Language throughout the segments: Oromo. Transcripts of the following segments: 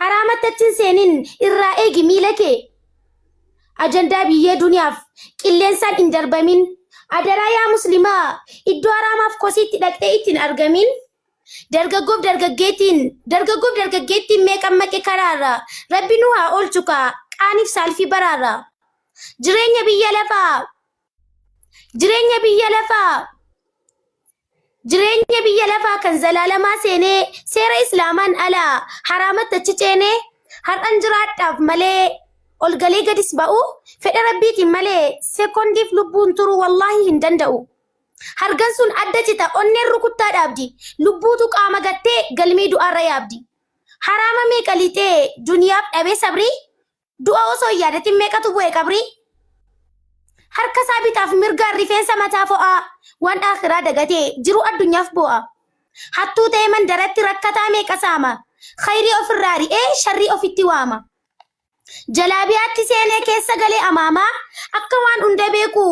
haramatachin seenin irraa eegi miila kee ajandaa biyyee duniyaaf qilleensaan hin darbamin adaraa yaa muslimaa iddoo haraamaaf kosiitti dhaqxee ittiin argamin dargaggoof dargaggeettiin meeqan maqe karaarra rabbi nu haa oolchuka qaaniif saalfii baraarra jireenya biyya lafaa kan zalaalamaa seenee seera islaamaan alaa haraamatti ceenee har'an jiraadhaaf malee ol galee gadis ba'u fedha rabbiitiin malee sekondiif lubbuun turu wallaahi hin danda'u. Hargan sun adda cita onneen rukuttaa dhaabdi lubbuutu qaama gattee galmee du'aarra yaabdi. Haraama meeqa lixee duniyaaf dhabee sabrii du'a osoo hin yaadatin meeqatu bu'e qabrii. Harka isaa bitaaf mirgaan rifeensa mataa fo'aa waan akhiraa dagatee jiru addunyaaf bu'a. Hattuu ta'e mandaratti rakkataa meeqa saama khayrii ofirraa ri'ee sharrii ofitti waama. Jalaabiyaatti seenee keessa galee amaamaa akka waan hunda beeku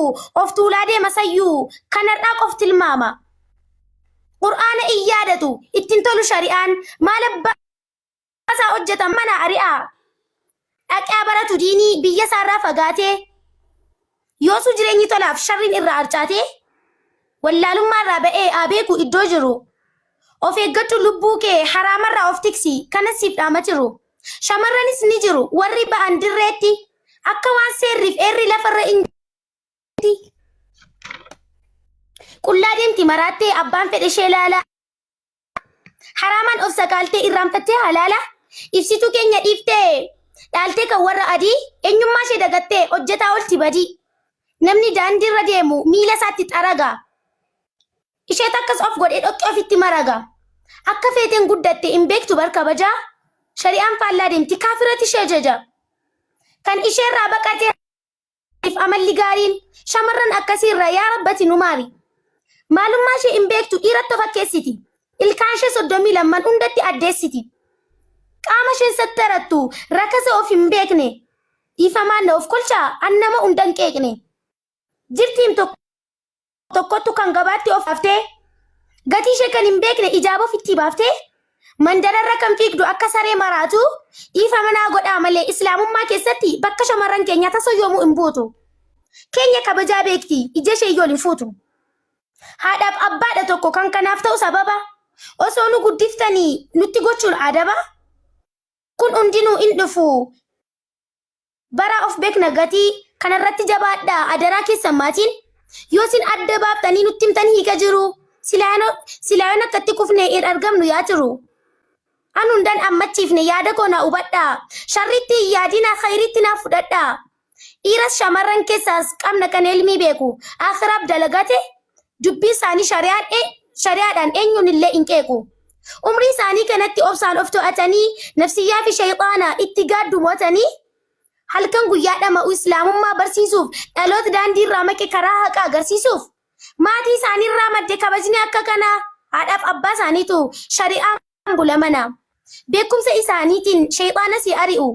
of tuulaa deema sayyuu kanarraa qof tilmaama. Qur'aana in yaadatu ittiin tolu shari'aan maal abbaasaa hojjetan mana ari'aa. Dhaqaa baratu diinii biyya isaarraa fagaatee yoosu jireenyi tolaaf sharriin irraa harcaatee wallaalummaarraa ba'ee beeku iddoo jiru. Of eeggatu lubbuu kee haraamarraa of tiksi kanas siif dhaamatiru. Shamarranis ni jiru warri ba'an dirreetti akka waan seerriif eerri lafarra inti qullaa deemti maraattee abbaan fedhe ishee laala haraamaan of sakaaltee irraanfattee halaala ibsituu keenya dhiiftee dhaaltee kan warra adii eenyummaa ishee dagattee hojjetaa olti badii namni daandiirra deemu miila isaatti xaraga isheet akkas of godhee dhoqqee ofitti maraga akka feeteen guddatte hin beektu barka bajaa. Shari'aan faallaa deemti kaafirratti ishee jaja. Kan isheerraa baqatee amalli gaariin shamarran akkasiirra yaa rabbati nu maari. Maalummaa ishee hin beektu dhiiratti of fakkeessiti. Ilkaan ishee 32 hundatti addeessiti. Qaama isheen sattarattu rakasa of hin beekne. Dhiifamaan of kolchaa annama hunda hin qeeqne. Jirtiin tokkottu kan gabaatti of haftee gatii ishee kan hin beekne ijaaba ofitti baaftee. Mandararra kan fiigdu akka saree maraatu dhiifamanaa godhaa malee islaamummaa keessatti bakka shamarran keenya tasoyyoomu hin buutu. Keenya kabajaa beekti ija ishee iyyoo hin fuutu. Haadhaaf abbaadha tokko kan kanaaf ta'u sababa osoo nu guddiftanii nutti gochuun adaba. Kun hundinuu hin dhufu. Bara of beekna gatii kanarratti jabaadhaa adaraa keessan maatiin yoo isin adda baaftanii nutti himtanii hiika jiru. Silaayoon akkatti kufnee hin argamnu yaa jiru. An hundan ammachiifne yaada koo na hubadhaa. Sharritti hin yaadina khayritti naaf fudhadhaa. Dhiiras shamarran keessaas qabna kan ilmii beeku. Akhiraaf dalagate dubbii isaanii shari'aadhaan eenyuun illee hin qeequ. Umrii isaanii kanatti obsaan of to'atanii nafsiyyaa fi shayxaana itti gaaddu mootanii halkan guyyaa dhama'u islaamummaa barsiisuuf dhaloota daandiirraa maqe karaa haqaa agarsiisuuf maatii isaaniirraa madde kabajni akka kanaa haadhaaf abbaa isaaniitu shari'aan bulamana. Beekumsa isaaniitiin shayxaana si ari'u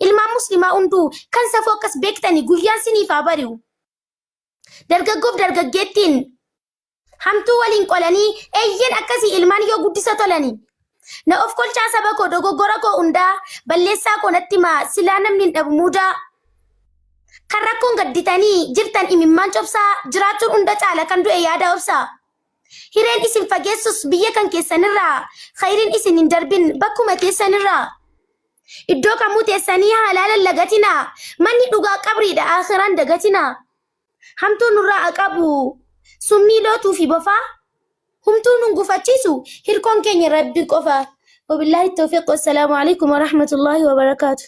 ilmaan muslimaa hunduu kan safoo akkas beektanii guyyaan siniif haa bari'u. Dargaggoof dargaggeettiin hamtuu waliin qolanii eeyyen akkasii ilmaan yoo guddisa tolanii. Na of kolchaa saba koo dogoggora koo hundaa balleessaa koo natti maa silaa namni hin dhabu muudaa. Kan rakkoon gadditanii jirtan imimmaan cobsaa jiraachuun hunda caala kan du'e yaada obsaa. Hireen isin fageessus biyya kan keessanirraa khayriin isin hin darbin bakkuma teessanirraa. Iddoo kamuu teessanii halaalan lagatinaa manni dhugaa qabriidha akhiraan dagatinaa. Hamtuu nurraa aqabu summii lootuu fi bofaa humtuu nun gufachiisu hirkoon keenya rabbi qofa. Wabillahi tawfiq wassalaamu alaikum wa rahmatullahi wa barakaatuh.